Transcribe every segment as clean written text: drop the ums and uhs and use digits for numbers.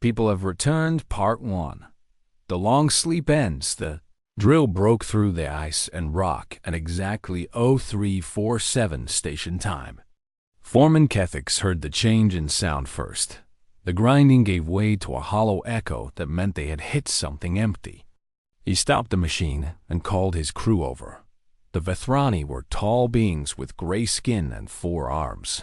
People have returned, Part 1. The long sleep ends. The drill broke through the ice and rock at exactly 0347 station time. Foreman Kethix heard the change in sound first. The grinding gave way to a hollow echo that meant they had hit something empty. He stopped the machine and called his crew over. The Vethrani were tall beings with gray skin and 4 arms.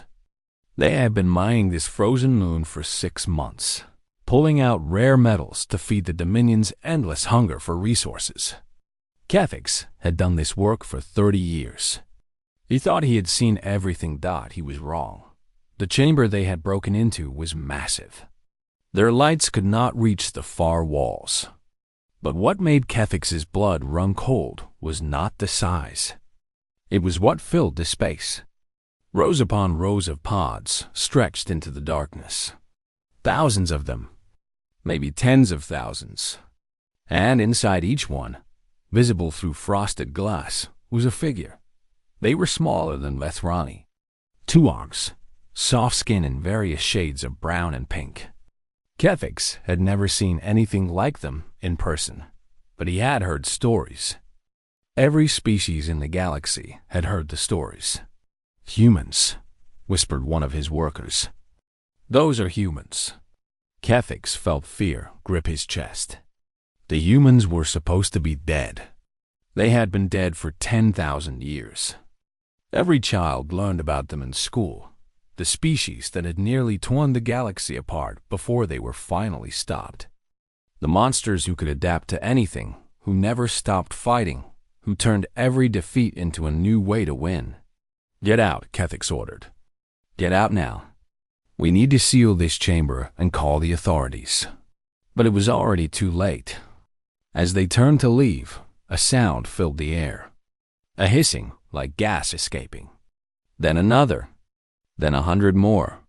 They had been mining this frozen moon for 6 months, pulling out rare metals to feed the Dominion's endless hunger for resources. Kethix had done this work for 30 years. He thought he had seen everything. He was wrong. The chamber they had broken into was massive. Their lights could not reach the far walls. But what made Kethix's blood run cold was not the size. It was what filled the space. Rows upon rows of pods stretched into the darkness. Thousands of them, maybe tens of thousands. And inside each one, visible through frosted glass, was a figure. They were smaller than Vethrani. 2 Orcs, soft skin in various shades of brown and pink. Kethix had never seen anything like them in person, but he had heard stories. Every species in the galaxy had heard the stories. "Humans," whispered one of his workers. "Those are humans." Kethix felt fear grip his chest. The humans were supposed to be dead. They had been dead for 10,000 years. Every child learned about them in school, the species that had nearly torn the galaxy apart before they were finally stopped. The monsters who could adapt to anything, who never stopped fighting, who turned every defeat into a new way to win. "Get out," Kethix ordered. "Get out now. We need to seal this chamber and call the authorities." But it was already too late. As they turned to leave, a sound filled the air. A hissing, like gas escaping. Then another. Then 100 more.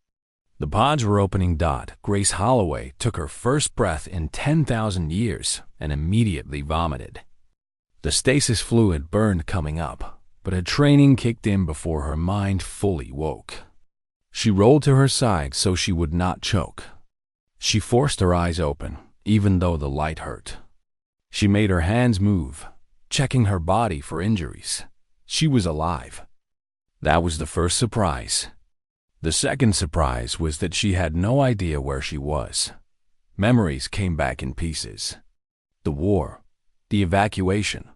The pods were opening. Grace Holloway took her first breath in 10,000 years and immediately vomited. The stasis fluid burned coming up, but a training kicked in before her mind fully woke. She rolled to her side so she would not choke. She forced her eyes open, even though the light hurt. She made her hands move, checking her body for injuries. She was alive. That was the first surprise. The second surprise was that she had no idea where she was. Memories came back in pieces. The war, the evacuation,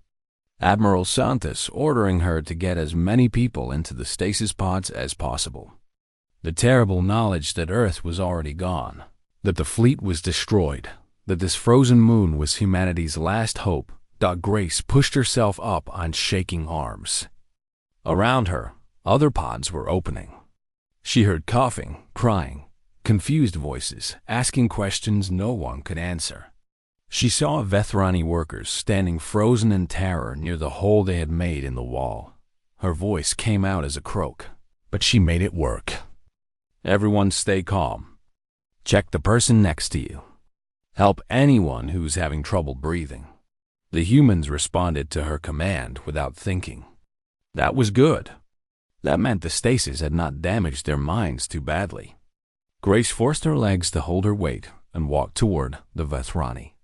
Admiral Santos ordering her to get as many people into the stasis pods as possible. The terrible knowledge that Earth was already gone, that the fleet was destroyed, that this frozen moon was humanity's last hope. Grace pushed herself up on shaking arms. Around her, other pods were opening. She heard coughing, crying, confused voices, asking questions no one could answer. She saw Vethrani workers standing frozen in terror near the hole they had made in the wall. Her voice came out as a croak, but she made it work. "Everyone stay calm. Check the person next to you. Help anyone who's having trouble breathing." The humans responded to her command without thinking. That was good. That meant the stasis had not damaged their minds too badly. Grace forced her legs to hold her weight and walked toward the Vethrani.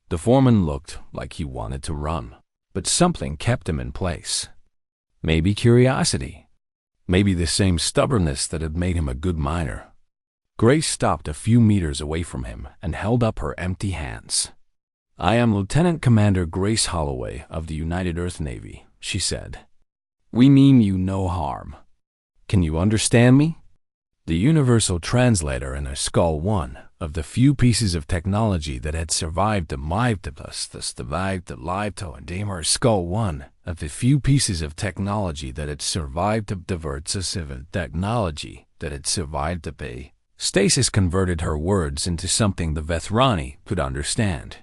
The foreman looked like he wanted to run, but something kept him in place. Maybe curiosity. Maybe the same stubbornness that had made him a good miner. Grace stopped a few meters away from him and held up her empty hands. "I am Lieutenant Commander Grace Holloway of the United Earth Navy," she said. "We mean you no harm. Can you understand me?" The universal translator in her skull, one of the few pieces of technology that had survived the her skull, one of the few pieces of technology that had survived the diverse civil technology that had survived the bay. Stasis converted her words into something the Vethrani could understand.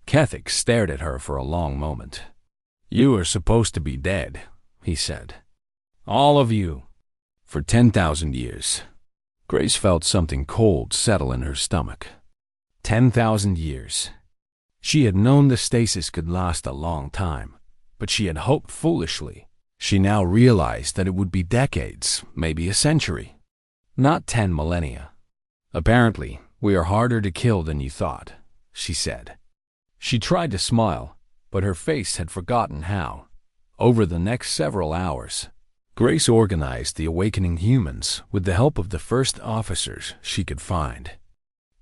Kethix stared at her for a long moment. "You are supposed to be dead," he said. "All of you. For 10,000 years. Grace felt something cold settle in her stomach. 10,000 years. She had known the stasis could last a long time, but she had hoped foolishly. She now realized that it would be decades, maybe a century, not 10 millennia. Apparently, "We are harder to kill than you thought," she said. She tried to smile, but her face had forgotten how. Over the next several hours, Grace organized the awakening humans with the help of the first officers she could find.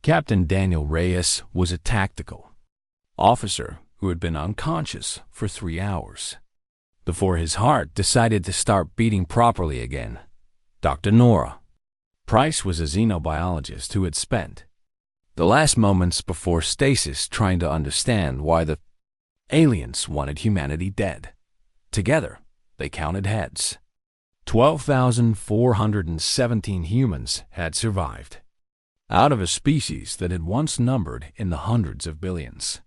Captain Daniel Reyes was a tactical officer who had been unconscious for 3 hours before his heart decided to start beating properly again. Dr. Nora Price was a xenobiologist who had spent the last moments before stasis trying to understand why the aliens wanted humanity dead. Together, they counted heads. 12,417 humans had survived, out of a species that had once numbered in the hundreds of billions.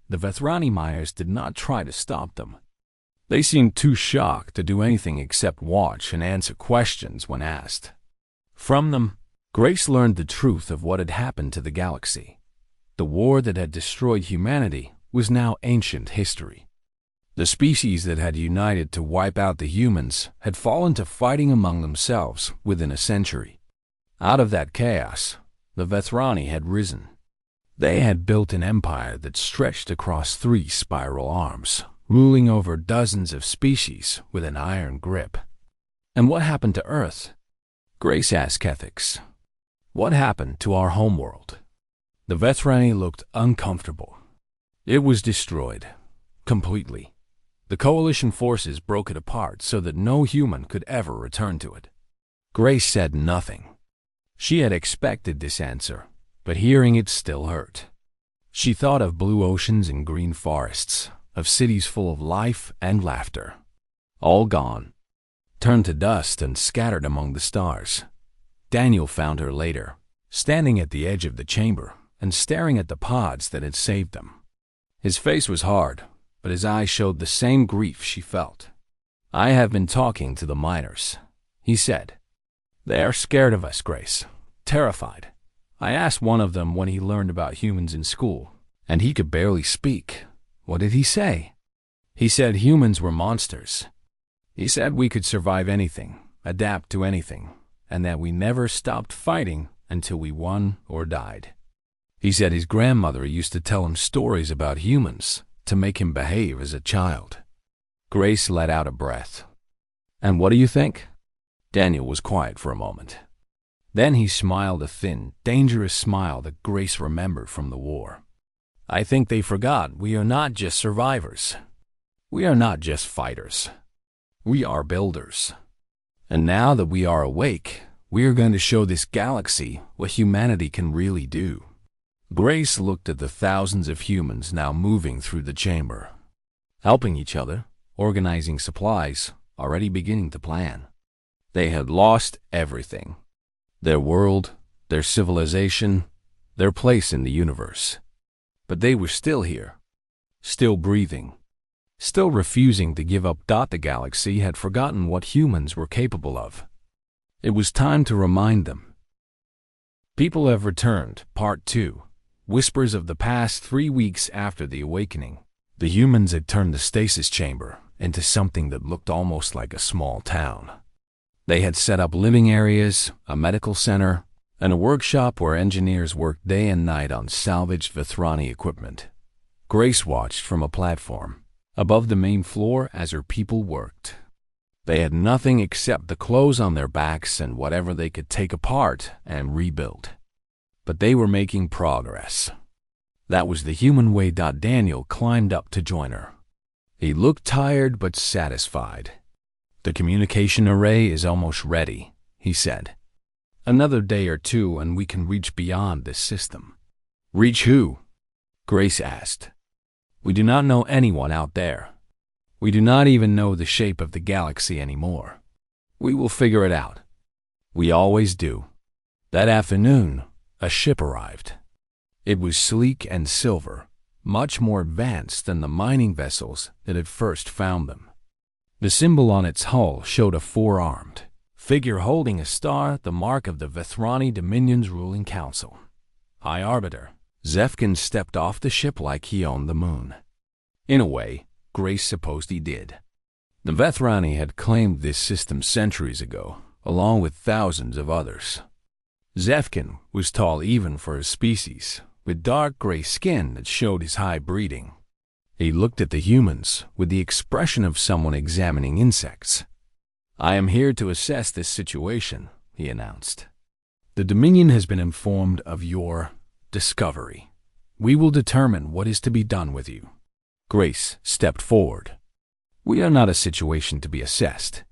The Vethrani Myers did not try to stop them. They seemed too shocked to do anything except watch and answer questions when asked. From them, Grace learned the truth of what had happened to the galaxy. The war that had destroyed humanity was now ancient history. The species that had united to wipe out the humans had fallen to fighting among themselves within a century. Out of that chaos, the Vethrani had risen. They had built an empire that stretched across 3 spiral arms, ruling over dozens of species with an iron grip. And what happened to Earth? Grace asked Ethics. What happened to our homeworld? The Vethrani looked uncomfortable. It was destroyed, completely. The coalition forces broke it apart so that no human could ever return to it. Grace said nothing. She had expected this answer, but hearing it still hurt. She thought of blue oceans and green forests, of cities full of life and laughter. All gone, turned to dust and scattered among the stars. Daniel found her later, standing at the edge of the chamber and staring at the pods that had saved them. His face was hard, but his eyes showed the same grief she felt. "I have been talking to the miners," he said. "They are scared of us, Grace. Terrified. I asked one of them when he learned about humans in school, and he could barely speak. What did he say? He said humans were monsters. He said we could survive anything, adapt to anything, and that we never stopped fighting until we won or died. He said his grandmother used to tell him stories about humans to make him behave as a child." Grace let out a breath. "And what do you think?" Daniel was quiet for a moment. Then he smiled a thin, dangerous smile that Grace remembered from the war. "I think they forgot we are not just survivors. We are not just fighters. We are builders. And now that we are awake, we are going to show this galaxy what humanity can really do." Grace looked at the thousands of humans now moving through the chamber, helping each other, organizing supplies, already beginning to plan. They had lost everything. Their world, their civilization, their place in the universe. But they were still here, still breathing, still refusing to give up. The galaxy had forgotten what humans were capable of. It was time to remind them. People Have Returned, Part 2. Whispers of the past 3 weeks after the awakening. The humans had turned the stasis chamber into something that looked almost like a small town. They had set up living areas, a medical center, and a workshop where engineers worked day and night on salvaged Vethrani equipment. Grace watched from a platform above the main floor as her people worked. They had nothing except the clothes on their backs and whatever they could take apart and rebuild. But they were making progress. That was the human way. Daniel climbed up to join her. He looked tired but satisfied. "The communication array is almost ready," he said. "Another day or 2 and we can reach beyond this system." "Reach who?" Grace asked. "We do not know anyone out there. We do not even know the shape of the galaxy anymore. We will figure it out. We always do." That afternoon, a ship arrived. It was sleek and silver, much more advanced than the mining vessels that had first found them. The symbol on its hull showed a 4-armed figure holding a star, the mark of the Vethrani Dominion's ruling council. High Arbiter Zefkin stepped off the ship like he owned the moon. In a way, Grace supposed he did. The Vethrani had claimed this system centuries ago, along with thousands of others. Zefkin was tall even for his species, with dark gray skin that showed his high breeding. He looked at the humans with the expression of someone examining insects. "I am here to assess this situation," he announced. "The Dominion has been informed of your discovery. We will determine what is to be done with you." Grace stepped forward. "We are not a situation to be assessed.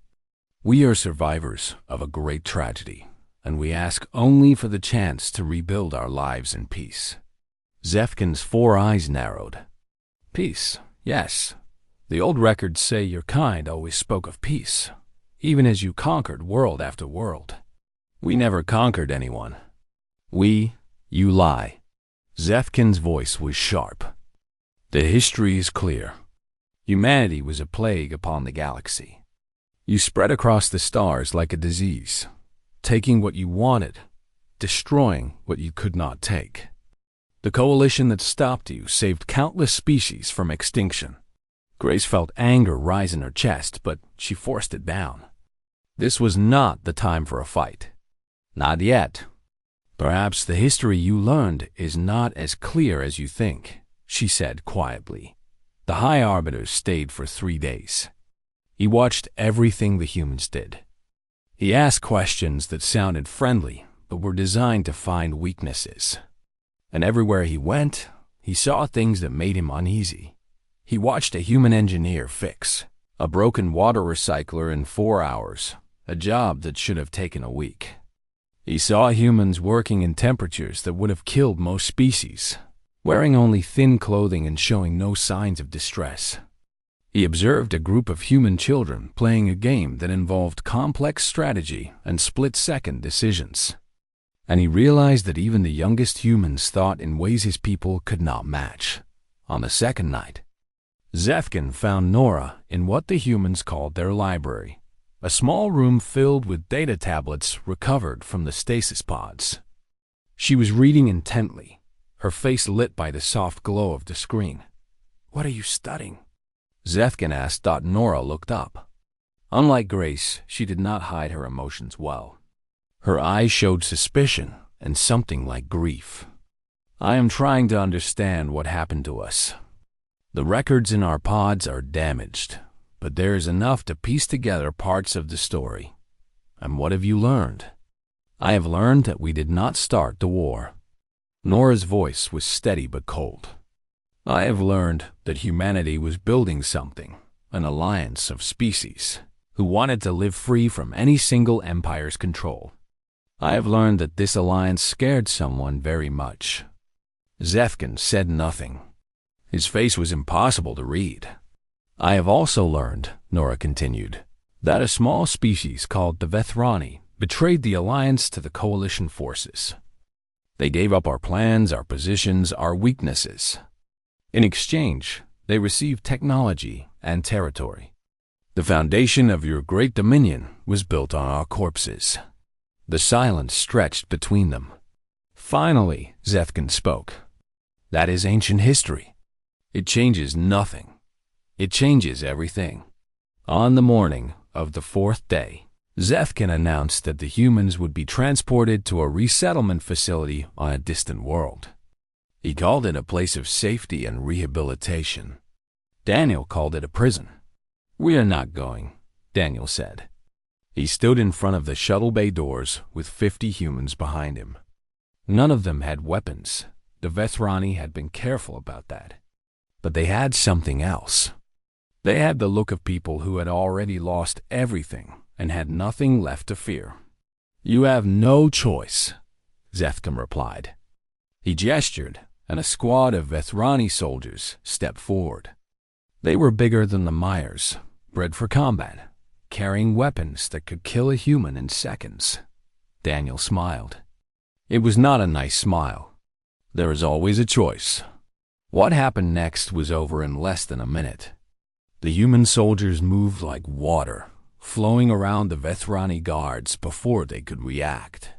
We are survivors of a great tragedy, and we ask only for the chance to rebuild our lives in peace." Zefkin's 4 eyes narrowed. "Peace, yes. The old records say your kind always spoke of peace, even as you conquered world after world. We never conquered anyone. You lie." Zefkin's voice was sharp. "The history is clear. Humanity was a plague upon the galaxy. You spread across the stars like a disease, taking what you wanted, destroying what you could not take. The coalition that stopped you saved countless species from extinction." Grace felt anger rise in her chest, but she forced it down. This was not the time for a fight. Not yet. "Perhaps the history you learned is not as clear as you think," she said quietly. The High Arbiter stayed for 3 days. He watched everything the humans did. He asked questions that sounded friendly, but were designed to find weaknesses. And everywhere he went, he saw things that made him uneasy. He watched a human engineer fix a broken water recycler in 4 hours, a job that should have taken a week. He saw humans working in temperatures that would have killed most species, wearing only thin clothing and showing no signs of distress. He observed a group of human children playing a game that involved complex strategy and split-second decisions. And he realized that even the youngest humans thought in ways his people could not match. On the second night, Zefkin found Nora in what the humans called their library, a small room filled with data tablets recovered from the stasis pods. She was reading intently, her face lit by the soft glow of the screen. "What are you studying?" Zefkin asked. Nora looked up. Unlike Grace, she did not hide her emotions well. Her eyes showed suspicion and something like grief. "I am trying to understand what happened to us. The records in our pods are damaged, but there is enough to piece together parts of the story." "And what have you learned?" "I have learned that we did not start the war." Nora's voice was steady but cold. "I have learned that humanity was building something, an alliance of species, who wanted to live free from any single empire's control. I have learned that this alliance scared someone very much." Zefkin said nothing. His face was impossible to read. "I have also learned," Nora continued, "that a small species called the Vethrani betrayed the alliance to the coalition forces. They gave up our plans, our positions, our weaknesses. In exchange, they received technology and territory. The foundation of your great dominion was built on our corpses." The silence stretched between them. Finally, Zefkin spoke. "That is ancient history. It changes nothing. It changes everything." On the morning of the 4th day, Zefkin announced that the humans would be transported to a resettlement facility on a distant world. He called it a place of safety and rehabilitation. Daniel called it a prison. "We are not going," Daniel said. He stood in front of the shuttle bay doors with 50 humans behind him. None of them had weapons. The Vethrani had been careful about that. But they had something else. They had the look of people who had already lost everything and had nothing left to fear. "You have no choice," Zefkin replied. He gestured, and a squad of Vethrani soldiers stepped forward. They were bigger than the Myers, bred for combat, carrying weapons that could kill a human in seconds. Daniel smiled. It was not a nice smile. There is always a choice. What happened next was over in less than a minute. The human soldiers moved like water, flowing around the Vethrani guards before they could react.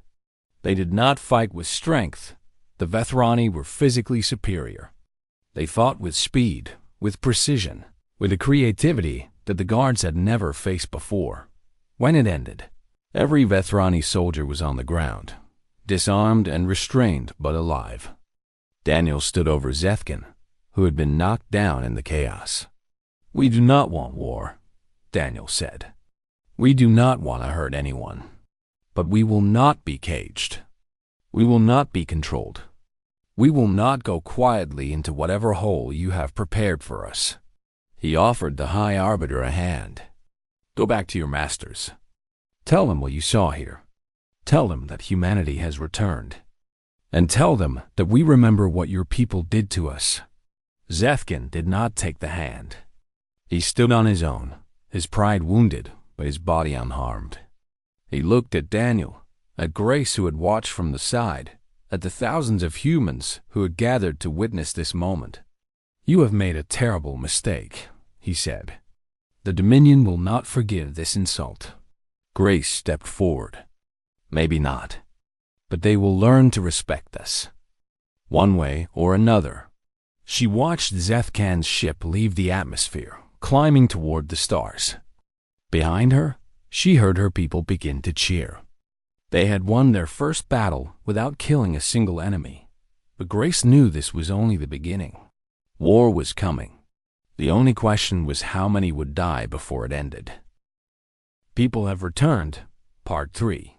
They did not fight with strength. The Vethrani were physically superior. They fought with speed, with precision, with a creativity that the guards had never faced before. When it ended, every Vethrani soldier was on the ground, disarmed and restrained but alive. Daniel stood over Zethkin, who had been knocked down in the chaos. "We do not want war," Daniel said. "We do not want to hurt anyone. But we will not be caged. We will not be controlled. We will not go quietly into whatever hole you have prepared for us." He offered the High Arbiter a hand. "Go back to your masters. Tell them what you saw here. Tell them that humanity has returned. And tell them that we remember what your people did to us." Zethkin did not take the hand. He stood on his own, his pride wounded, but his body unharmed. He looked at Daniel, at Grace who had watched from the side, at the thousands of humans who had gathered to witness this moment. "You have made a terrible mistake," he said. "The Dominion will not forgive this insult." Grace stepped forward. "Maybe not. But they will learn to respect us. One way or another." She watched Zethkan's ship leave the atmosphere, climbing toward the stars. Behind her, she heard her people begin to cheer. They had won their first battle without killing a single enemy. But Grace knew this was only the beginning. War was coming. The only question was how many would die before it ended. People have returned. Part 3.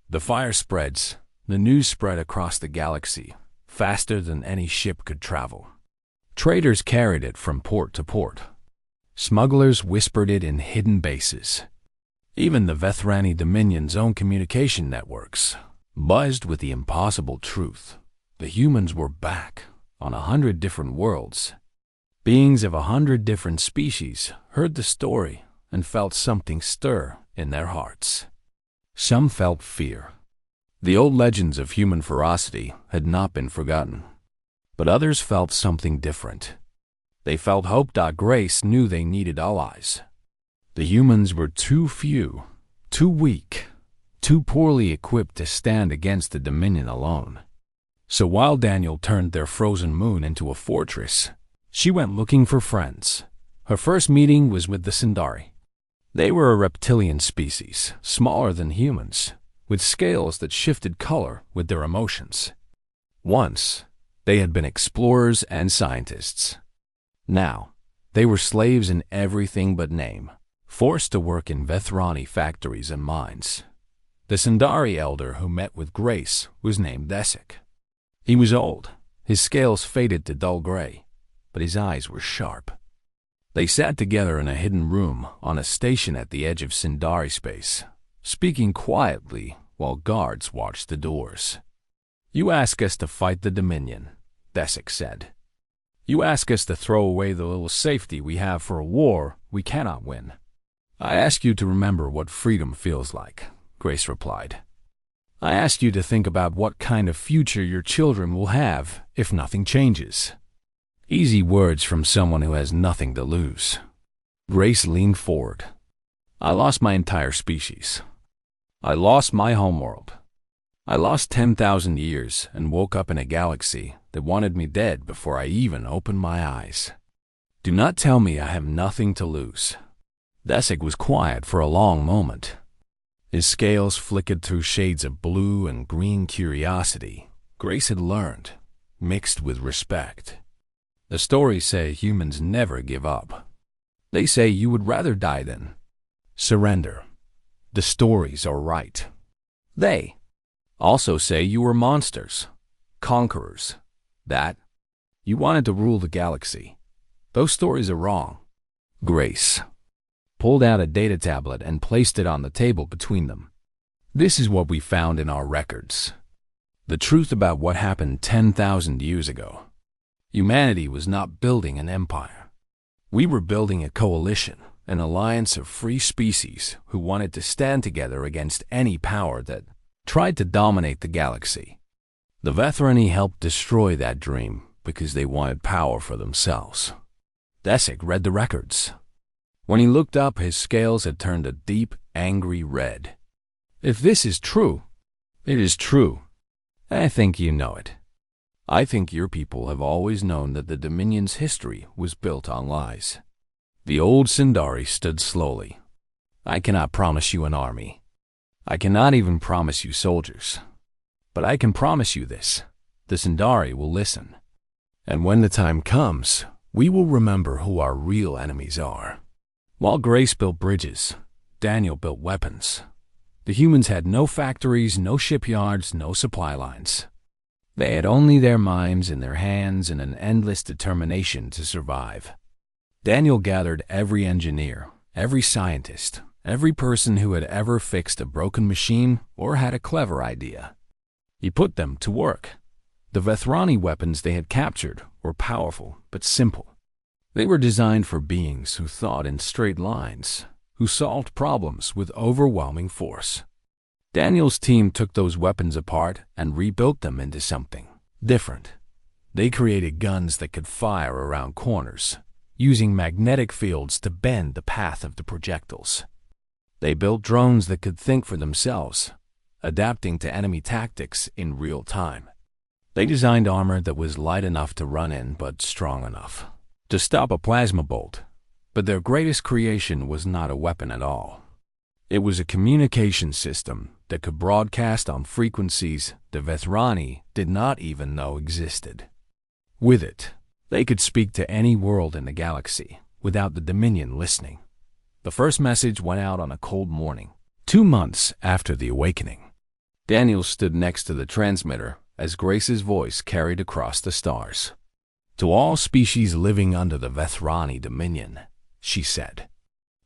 The fire spreads. The news spread across the galaxy, faster than any ship could travel. Traders carried it from port to port. Smugglers whispered it in hidden bases. Even the Vethrani Dominion's own communication networks buzzed with the impossible truth. The humans were back on 100 different worlds. Beings of 100 different species heard the story and felt something stir in their hearts. Some felt fear. The old legends of human ferocity had not been forgotten. But others felt something different. They felt hope. Grace knew they needed allies. The humans were too few, too weak, too poorly equipped to stand against the Dominion alone. So while Daniel turned their frozen moon into a fortress, she went looking for friends. Her first meeting was with the Sindari. They were a reptilian species, smaller than humans, with scales that shifted color with their emotions. Once, they had been explorers and scientists. Now, they were slaves in everything but name, forced to work in Vethrani factories and mines. The Sindari elder who met with Grace was named Desik. He was old, his scales faded to dull gray, but his eyes were sharp. They sat together in a hidden room on a station at the edge of Sindari space, speaking quietly while guards watched the doors. "You ask us to fight the Dominion," Desik said. "You ask us to throw away the little safety we have for a war we cannot win." "I ask you to remember what freedom feels like," Grace replied. "I ask you to think about what kind of future your children will have if nothing changes." Easy words from someone who has nothing to lose. Grace leaned forward. "I lost my entire species. I lost my homeworld. I lost 10,000 years and woke up in a galaxy that wanted me dead before I even opened my eyes. Do not tell me I have nothing to lose." Desik was quiet for a long moment. His scales flickered through shades of blue and green curiosity Grace had learned, mixed with respect. "The stories say humans never give up. They say you would rather die than surrender. The stories are right. They also say you were monsters, conquerors, that you wanted to rule the galaxy. Those stories are wrong." Grace pulled out a data tablet and placed it on the table between them. "This is what we found in our records. The truth about what happened 10,000 years ago. Humanity was not building an empire. We were building a coalition, an alliance of free species who wanted to stand together against any power that tried to dominate the galaxy. The Vethrani helped destroy that dream because they wanted power for themselves." Desik read the records. When he looked up, his scales had turned a deep, angry red. "If this is true, it is true. I think you know it. I think your people have always known that the Dominion's history was built on lies." The old Sindari stood slowly. "I cannot promise you an army. I cannot even promise you soldiers. But I can promise you this, the Sindari will listen. And when the time comes, we will remember who our real enemies are. While Grace built bridges, Daniel built weapons. The humans had no factories, no shipyards, no supply lines. They had only their minds in their hands and an endless determination to survive. Daniel gathered every engineer, every scientist, every person who had ever fixed a broken machine or had a clever idea. He put them to work. The Vethrani weapons they had captured were powerful but simple. They were designed for beings who thought in straight lines, who solved problems with overwhelming force. Daniel's team took those weapons apart and rebuilt them into something different. They created guns that could fire around corners, using magnetic fields to bend the path of the projectiles. They built drones that could think for themselves, adapting to enemy tactics in real time. They designed armor that was light enough to run in but strong enough to stop a plasma bolt. But their greatest creation was not a weapon at all. It was a communication system that could broadcast on frequencies the Vethrani did not even know existed. With it, they could speak to any world in the galaxy without the Dominion listening. The first message went out on a cold morning, 2 months after the awakening. Daniel stood next to the transmitter as Grace's voice carried across the stars. To all species living under the Vethrani Dominion, she said,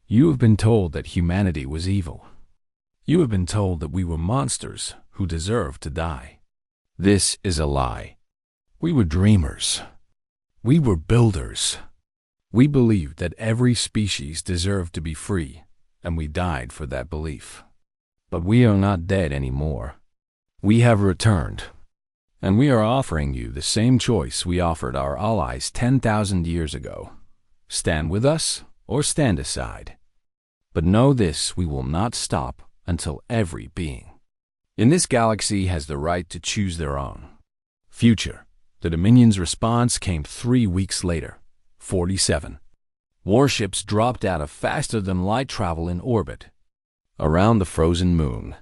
you have been told that humanity was evil. You have been told that we were monsters who deserved to die. This is a lie. We were dreamers. We were builders. We believed that every species deserved to be free, and we died for that belief. But we are not dead anymore. We have returned, and we are offering you the same choice we offered our allies 10,000 years ago. Stand with us or stand aside. But know this, we will not stop until every being in this galaxy has the right to choose their own future. The Dominion's response came 3 weeks later, 47. Warships dropped out of faster-than-light travel in orbit around the frozen moon.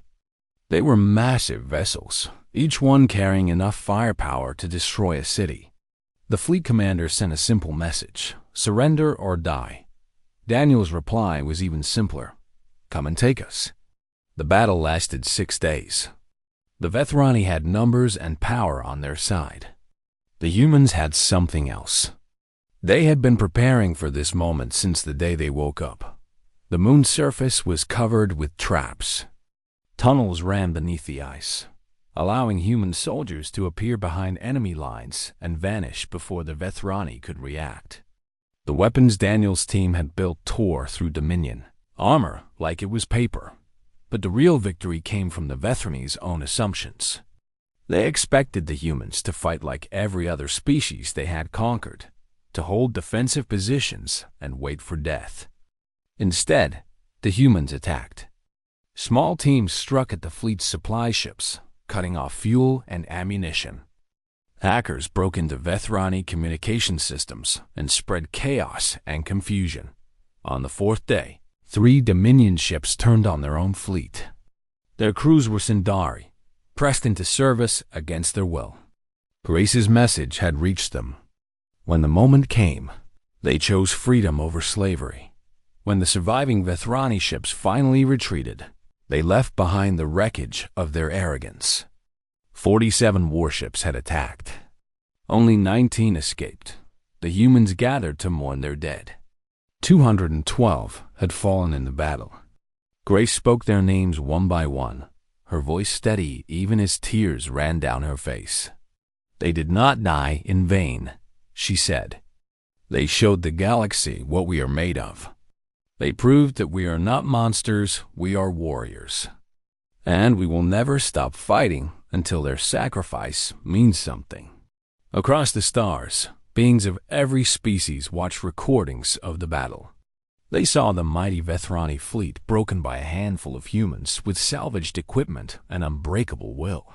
They were massive vessels, each one carrying enough firepower to destroy a city. The fleet commander sent a simple message, surrender or die. Daniel's reply was even simpler, come and take us. The battle lasted 6 days. The Vethrani had numbers and power on their side. The humans had something else. They had been preparing for this moment since the day they woke up. The moon's surface was covered with traps. Tunnels ran beneath the ice, allowing human soldiers to appear behind enemy lines and vanish before the Vethrani could react. The weapons Daniel's team had built tore through Dominion, armor like it was paper. But the real victory came from the Vethrani's own assumptions. They expected the humans to fight like every other species they had conquered, to hold defensive positions and wait for death. Instead, the humans attacked. Small teams struck at the fleet's supply ships, cutting off fuel and ammunition. Hackers broke into Vethrani communication systems and spread chaos and confusion. On the 4th day, 3 Dominion ships turned on their own fleet. Their crews were Sindari, pressed into service against their will. Grace's message had reached them. When the moment came, they chose freedom over slavery. When the surviving Vethrani ships finally retreated, they left behind the wreckage of their arrogance. 47 warships had attacked. Only 19 escaped. The humans gathered to mourn their dead. 212 had fallen in the battle. Grace spoke their names one by one, her voice steady even as tears ran down her face. They did not die in vain, she said. They showed the galaxy what we are made of. They proved that we are not monsters, we are warriors. And we will never stop fighting until their sacrifice means something. Across the stars, beings of every species watched recordings of the battle. They saw the mighty Vethrani fleet broken by a handful of humans with salvaged equipment and unbreakable will.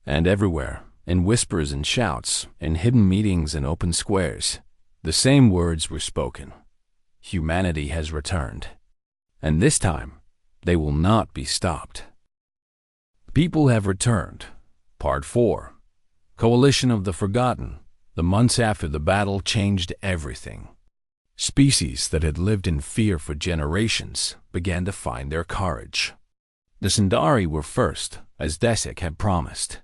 And everywhere, in whispers and shouts, in hidden meetings and open squares, the same words were spoken. Humanity has returned. And this time, they will not be stopped. People have returned. Part 4. Coalition of the Forgotten. The months after the battle changed everything. Species that had lived in fear for generations began to find their courage. The Sindari were first, as Desek had promised.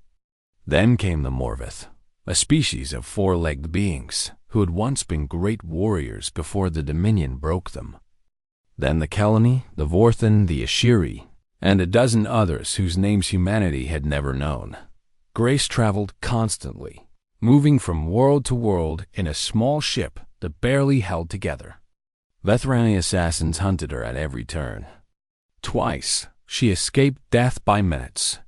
Then came the Morvith, a species of four-legged beings who had once been great warriors before the Dominion broke them. Then the Kelani, the Vorthan, the Ashiri, and a dozen others whose names humanity had never known. Grace traveled constantly, moving from world to world in a small ship that barely held together. Vethrani assassins hunted her at every turn. Twice, she escaped death by minutes.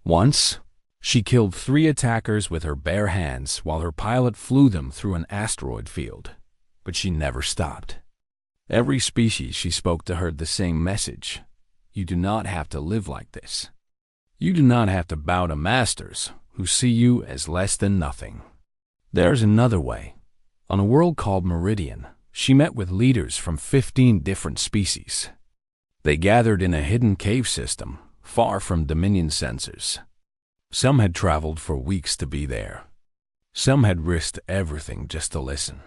Once, she killed 3 attackers with her bare hands while her pilot flew them through an asteroid field. But she never stopped. Every species she spoke to heard the same message. You do not have to live like this. You do not have to bow to masters who see you as less than nothing. There's another way. On a world called Meridian, she met with leaders from 15 different species. They gathered in a hidden cave system, far from Dominion sensors. Some had traveled for weeks to be there. Some had risked everything just to listen.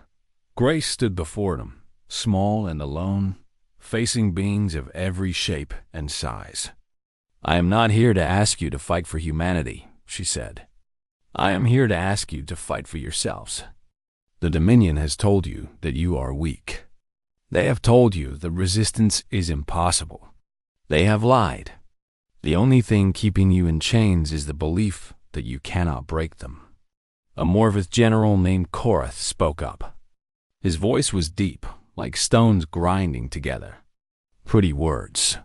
Grace stood before them, small and alone, facing beings of every shape and size. I am not here to ask you to fight for humanity, she said. I am here to ask you to fight for yourselves. The Dominion has told you that you are weak. They have told you that resistance is impossible. They have lied. The only thing keeping you in chains is the belief that you cannot break them. A Morvith general named Korath spoke up. His voice was deep, like stones grinding together. Pretty words.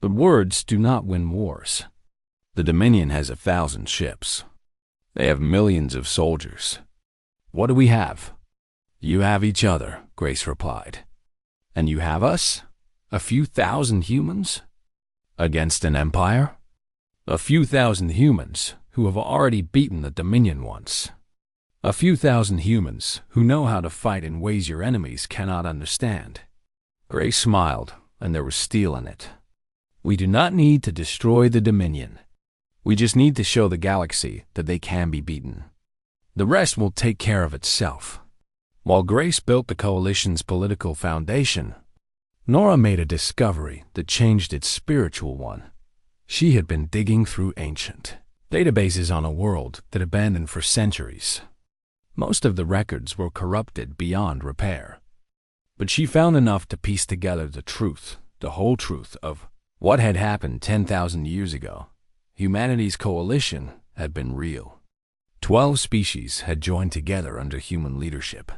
But words do not win wars. The Dominion has 1,000 ships. They have millions of soldiers. What do we have? You have each other, Grace replied. And you have us? A few thousand humans? Against an empire? A few thousand humans who have already beaten the Dominion once. A few thousand humans who know how to fight in ways your enemies cannot understand. Grace smiled, and there was steel in it. We do not need to destroy the Dominion. We just need to show the galaxy that they can be beaten. The rest will take care of itself. While Grace built the Coalition's political foundation, Nora made a discovery that changed its spiritual one. She had been digging through ancient databases on a world that had been abandoned for centuries. Most of the records were corrupted beyond repair. But she found enough to piece together the truth, the whole truth of what had happened 10,000 years ago. Humanity's coalition had been real. 12 species had joined together under human leadership,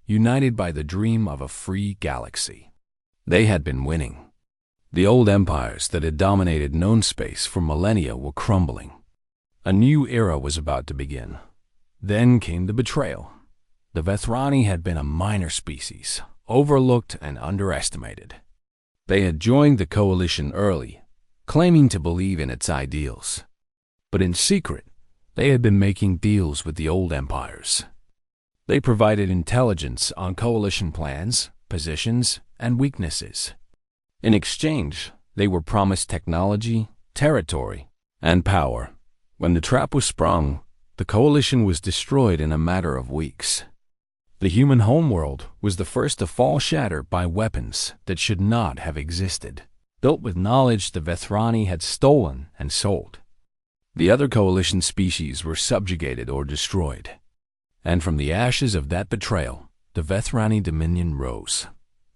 united by the dream of a free galaxy. They had been winning. The old empires that had dominated known space for millennia were crumbling. A new era was about to begin. Then came the betrayal. The Vethrani had been a minor species, overlooked and underestimated. They had joined the coalition early, claiming to believe in its ideals. But in secret, they had been making deals with the old empires. They provided intelligence on coalition plans, positions, and weaknesses. In exchange, they were promised technology, territory, and power. When the trap was sprung, the coalition was destroyed in a matter of weeks. The human homeworld was the first to fall shattered by weapons that should not have existed, built with knowledge the Vethrani had stolen and sold. The other coalition species were subjugated or destroyed. And from the ashes of that betrayal, the Vethrani Dominion rose.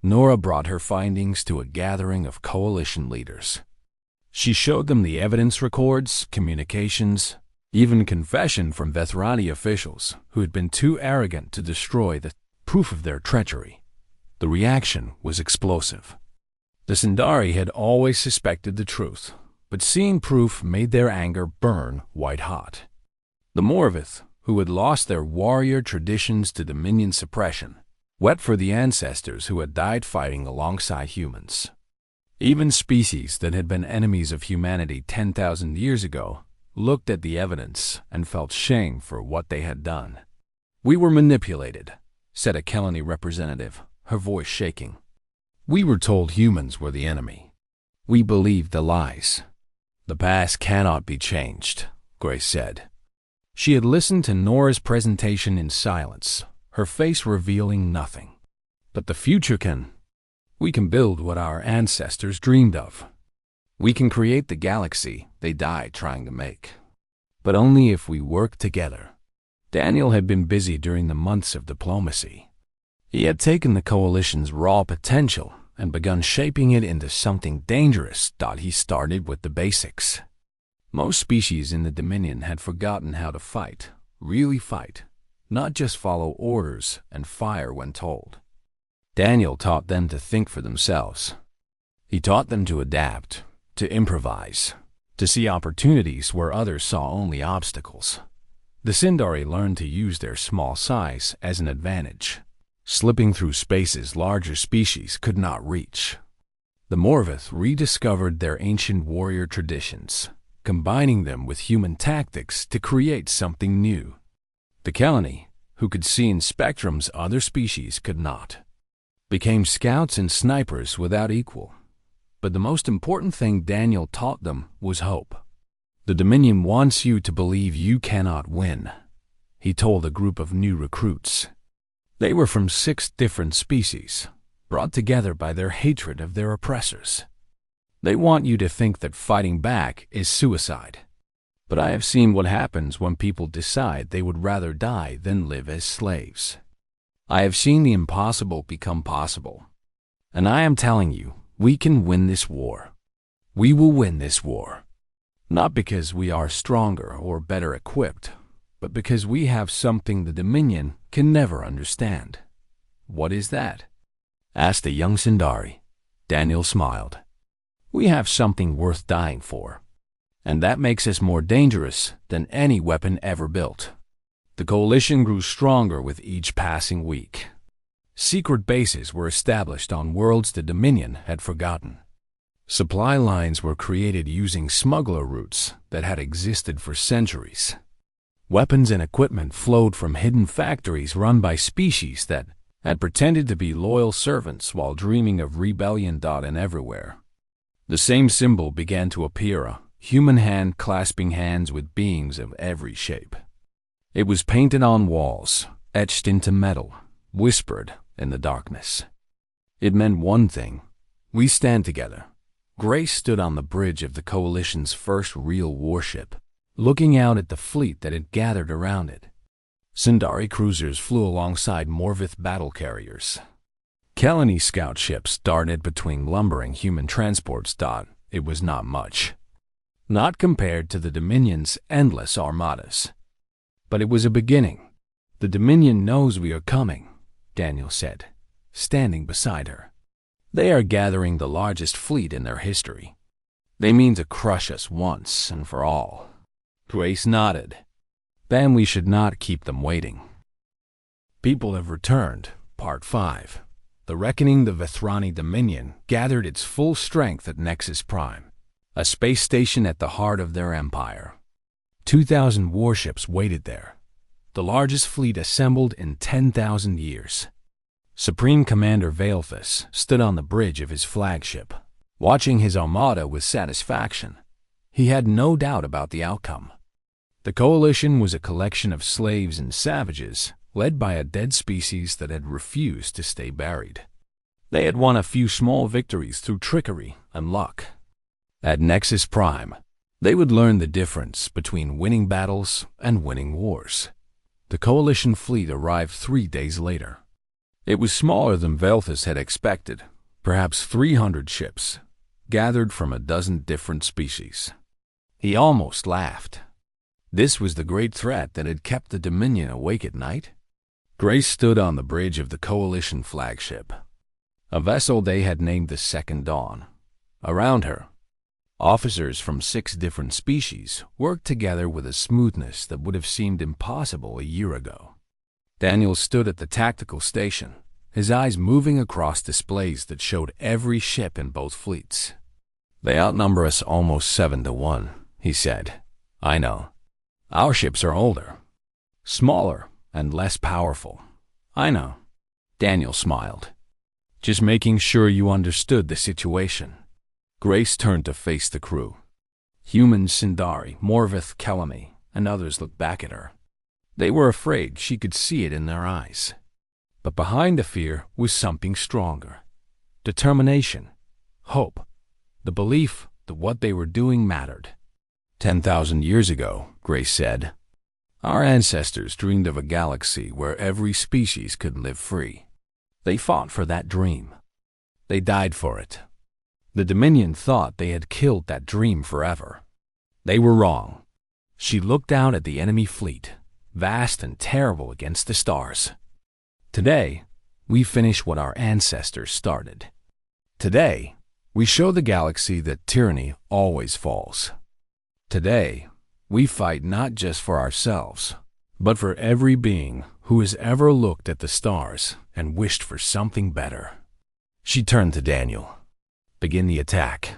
Nora brought her findings to a gathering of coalition leaders. She showed them the evidence records, communications, even confession from Vethrani officials who had been too arrogant to destroy the proof of their treachery. The reaction was explosive. The Sindari had always suspected the truth, but seeing proof made their anger burn white-hot. The Morvith, who had lost their warrior traditions to Dominion suppression, wept for the ancestors who had died fighting alongside humans. Even species that had been enemies of humanity 10,000 years ago looked at the evidence and felt shame for what they had done. We were manipulated, said a Kelani representative, her voice shaking. We were told humans were the enemy. We believed the lies. The past cannot be changed, Grace said. She had listened to Nora's presentation in silence, her face revealing nothing. But the future we can build what our ancestors dreamed of. We can create the galaxy they died trying to make. But only if we work together. Daniel had been busy during the months of diplomacy. He had taken the coalition's raw potential and begun shaping it into something dangerous. He started with the basics. Most species in the Dominion had forgotten how to fight, really fight, not just follow orders and fire when told. Daniel taught them to think for themselves. He taught them to adapt, to improvise, to see opportunities where others saw only obstacles. The Sindari learned to use their small size as an advantage, slipping through spaces larger species could not reach. The Morvith rediscovered their ancient warrior traditions, combining them with human tactics to create something new. The Kelani, who could see in spectrums other species could not, became scouts and snipers without equal. But the most important thing Daniel taught them was hope. The Dominion wants you to believe you cannot win, he told a group of new recruits. They were from 6 different species, brought together by their hatred of their oppressors. They want you to think that fighting back is suicide. But I have seen what happens when people decide they would rather die than live as slaves. I have seen the impossible become possible. And I am telling you, we can win this war. We will win this war. Not because we are stronger or better equipped, but because we have something the Dominion can never understand. What is that? Asked the young Sindari. Daniel smiled. We have something worth dying for, and that makes us more dangerous than any weapon ever built. The coalition grew stronger with each passing week. Secret bases were established on worlds the Dominion had forgotten. Supply lines were created using smuggler routes that had existed for centuries. Weapons and equipment flowed from hidden factories run by species that had pretended to be loyal servants while dreaming of rebellion. And everywhere, the same symbol began to appear, a human hand clasping hands with beings of every shape. It was painted on walls, etched into metal, whispered in the darkness. It meant one thing: we stand together. Grace stood on the bridge of the coalition's first real warship, looking out at the fleet that had gathered around it. Sindari cruisers flew alongside Morvith battle carriers. Kelani scout ships darted between lumbering human transports. It was not much, not compared to the Dominion's endless armadas. But it was a beginning. The Dominion knows we are coming, Daniel said, standing beside her. They are gathering the largest fleet in their history. They mean to crush us once and for all. Grace nodded. Then we should not keep them waiting. People have returned. Part 5. The Reckoning. The Vethrani Dominion gathered its full strength at Nexus Prime, a space station at the heart of their empire. 2,000 warships waited there, the largest fleet assembled in 10,000 years. Supreme Commander Veilthus stood on the bridge of his flagship, watching his armada with satisfaction. He had no doubt about the outcome. The coalition was a collection of slaves and savages, led by a dead species that had refused to stay buried. They had won a few small victories through trickery and luck. At Nexus Prime, they would learn the difference between winning battles and winning wars. The coalition fleet arrived 3 days later. It was smaller than Veilthus had expected, perhaps 300 ships, gathered from a dozen different species. He almost laughed. This was the great threat that had kept the Dominion awake at night. Grace stood on the bridge of the coalition flagship, a vessel they had named the Second Dawn. Around her, officers from 6 different species worked together with a smoothness that would have seemed impossible a year ago. Daniel stood at the tactical station, his eyes moving across displays that showed every ship in both fleets. They outnumber us almost 7-1, he said. I know. Our ships are older, smaller, and less powerful. I know. Daniel smiled. Just making sure you understood the situation. Grace turned to face the crew. Humans Sindari, Morvith, Kelami, and others looked back at her. They were afraid. She could see it in their eyes. But behind the fear was something stronger. Determination, hope, the belief that what they were doing mattered. 10,000 years ago, Grace said, our ancestors dreamed of a galaxy where every species could live free. They fought for that dream. They died for it. The Dominion thought they had killed that dream forever. They were wrong. She looked out at the enemy fleet, vast and terrible against the stars. Today, we finish what our ancestors started. Today, we show the galaxy that tyranny always falls. Today, we fight not just for ourselves, but for every being who has ever looked at the stars and wished for something better. She turned to Daniel. Begin the attack.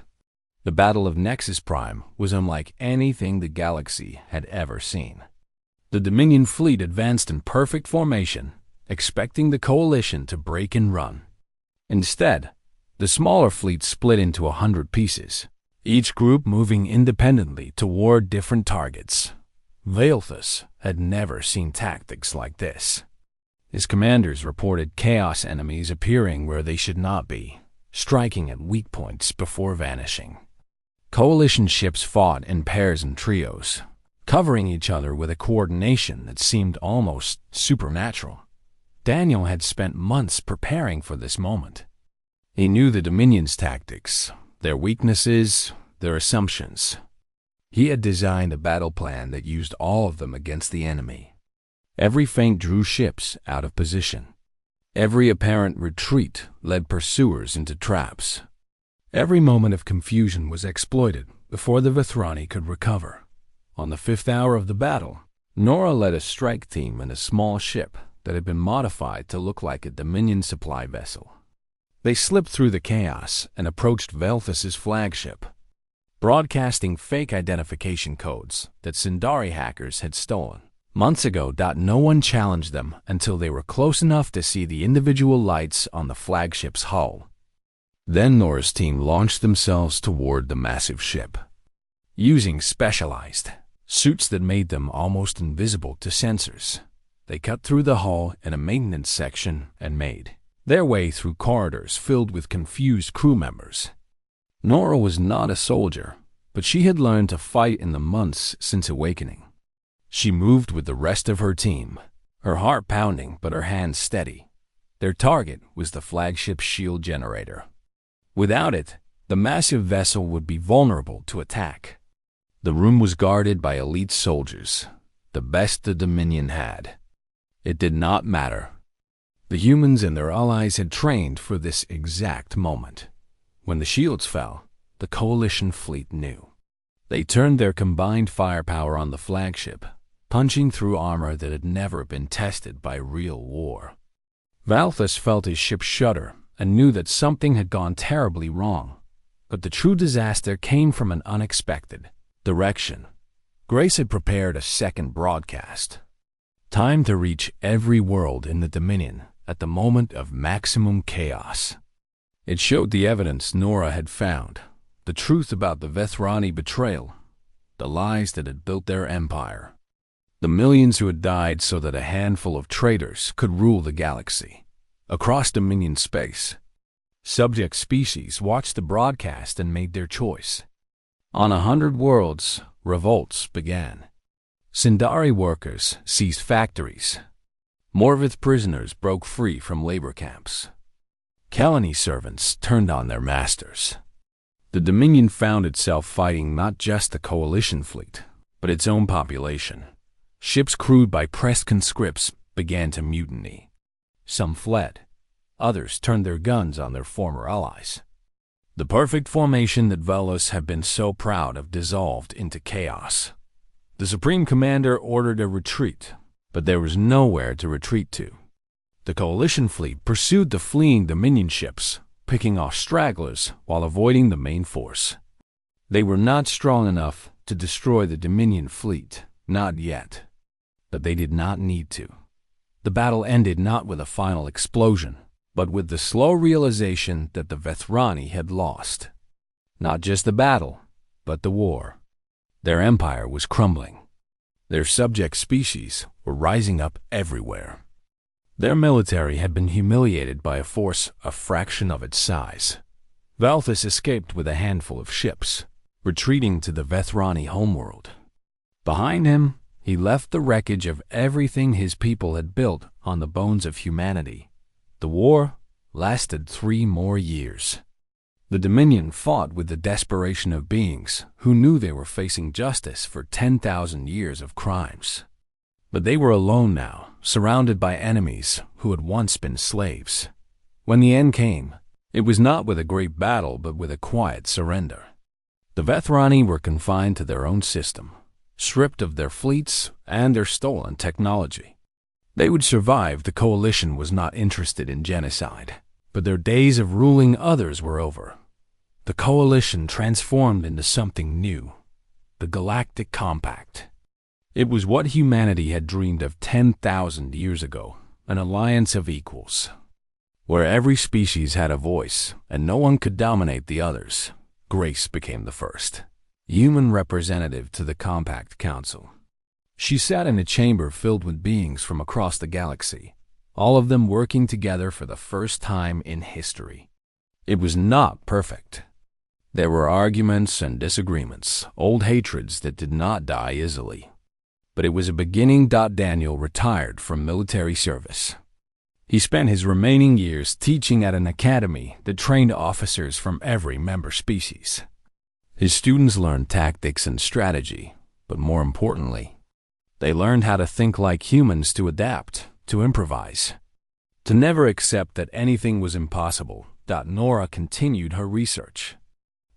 The Battle of Nexus Prime was unlike anything the galaxy had ever seen. The Dominion fleet advanced in perfect formation, expecting the coalition to break and run. Instead, the smaller fleet split into 100 pieces, each group moving independently toward different targets. Valthus had never seen tactics like this. His commanders reported chaos enemies appearing where they should not be, striking at weak points before vanishing. Coalition ships fought in pairs and trios, covering each other with a coordination that seemed almost supernatural. Daniel had spent months preparing for this moment. He knew the Dominion's tactics, their weaknesses, their assumptions. He had designed a battle plan that used all of them against the enemy. Every feint drew ships out of position. Every apparent retreat led pursuers into traps. Every moment of confusion was exploited before the Vethrani could recover. On the 5th hour of the battle, Nora led a strike team in a small ship that had been modified to look like a Dominion supply vessel. They slipped through the chaos and approached Valthus's flagship, broadcasting fake identification codes that Sindari hackers had stolen. Months ago, no one challenged them until they were close enough to see the individual lights on the flagship's hull. Then Nora's team launched themselves toward the massive ship, using specialized suits that made them almost invisible to sensors. They cut through the hull in a maintenance section and made their way through corridors filled with confused crew members. Nora was not a soldier, but she had learned to fight in the months since awakening. She moved with the rest of her team, her heart pounding but her hands steady. Their target was the flagship's shield generator. Without it, the massive vessel would be vulnerable to attack. The room was guarded by elite soldiers, the best the Dominion had. It did not matter. The humans and their allies had trained for this exact moment. When the shields fell, the coalition fleet knew. They turned their combined firepower on the flagship, punching through armor that had never been tested by real war. Valthus felt his ship shudder and knew that something had gone terribly wrong. But the true disaster came from an unexpected direction. Grace had prepared a second broadcast, timed to reach every world in the Dominion at the moment of maximum chaos. It showed the evidence Nora had found, the truth about the Vethrani betrayal, the lies that had built their empire, the millions who had died so that a handful of traitors could rule the galaxy. Across Dominion space, subject species watched the broadcast and made their choice. On 100 worlds, revolts began. Sindari workers seized factories. Morvith prisoners broke free from labor camps. Kalani servants turned on their masters. The Dominion found itself fighting not just the coalition fleet, but its own population. Ships crewed by pressed conscripts began to mutiny. Some fled. Others turned their guns on their former allies. The perfect formation that Velos had been so proud of dissolved into chaos. The Supreme Commander ordered a retreat, but there was nowhere to retreat to. The coalition fleet pursued the fleeing Dominion ships, picking off stragglers while avoiding the main force. They were not strong enough to destroy the Dominion fleet, not yet. But they did not need to. The battle ended not with a final explosion, but with the slow realization that the Vethrani had lost. Not just the battle, but the war. Their empire was crumbling. Their subject species were rising up everywhere. Their military had been humiliated by a force a fraction of its size. Valthus escaped with a handful of ships, retreating to the Vethrani homeworld. Behind him, he left the wreckage of everything his people had built on the bones of humanity. The war lasted 3 more years. The Dominion fought with the desperation of beings who knew they were facing justice for 10,000 years of crimes. But they were alone now, surrounded by enemies who had once been slaves. When the end came, it was not with a great battle but with a quiet surrender. The Vethrani were confined to their own system, stripped of their fleets and their stolen technology. They would survive. The coalition was not interested in genocide, but their days of ruling others were over. The coalition transformed into something new, the Galactic Compact. It was what humanity had dreamed of 10,000 years ago, an alliance of equals, where every species had a voice and no one could dominate the others. Grace became the first human representative to the Compact Council. She sat in a chamber filled with beings from across the galaxy, all of them working together for the first time in history. It was not perfect. There were arguments and disagreements, old hatreds that did not die easily. But it was a beginning. Daniel retired from military service. He spent his remaining years teaching at an academy that trained officers from every member species. His students learned tactics and strategy, but more importantly, they learned how to think like humans, to adapt, to improvise, to never accept that anything was impossible. Nora continued her research,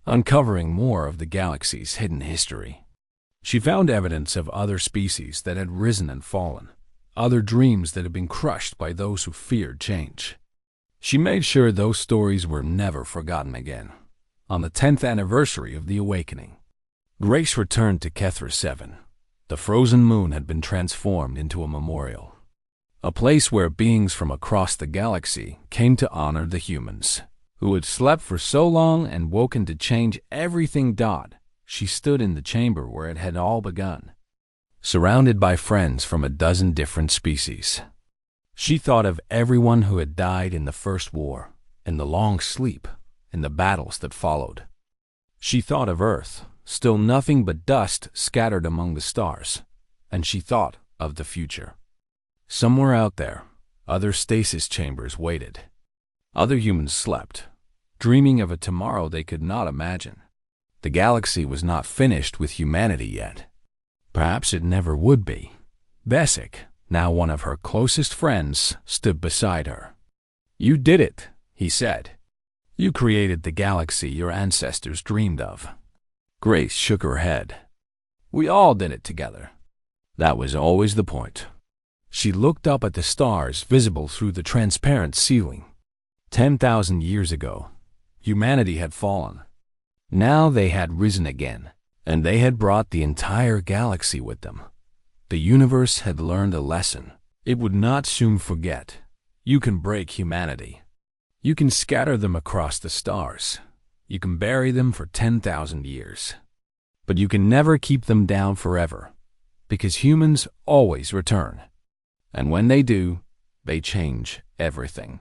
uncovering more of the galaxy's hidden history. She found evidence of other species that had risen and fallen, other dreams that had been crushed by those who feared change. She made sure those stories were never forgotten again. On the 10th anniversary of the awakening, Grace returned to Kethra 7. The frozen moon had been transformed into a memorial, a place where beings from across the galaxy came to honor the humans who had slept for so long and woken to change everything. She stood in the chamber where it had all begun, surrounded by friends from a dozen different species. She thought of everyone who had died in the First War, in the long sleep, in the battles that followed. She thought of Earth, still nothing but dust scattered among the stars, and she thought of the future. Somewhere out there, other stasis chambers waited. Other humans slept, dreaming of a tomorrow they could not imagine. The galaxy was not finished with humanity yet. Perhaps it never would be. Besic, now one of her closest friends, stood beside her. "You did it," he said. "You created the galaxy your ancestors dreamed of." Grace shook her head. "We all did it together." That was always the point. She looked up at the stars visible through the transparent ceiling. 10,000 years ago, humanity had fallen. Now they had risen again, and they had brought the entire galaxy with them. The universe had learned a lesson it would not soon forget. You can break humanity. You can scatter them across the stars. You can bury them for 10,000 years. But you can never keep them down forever, because humans always return. And when they do, they change everything.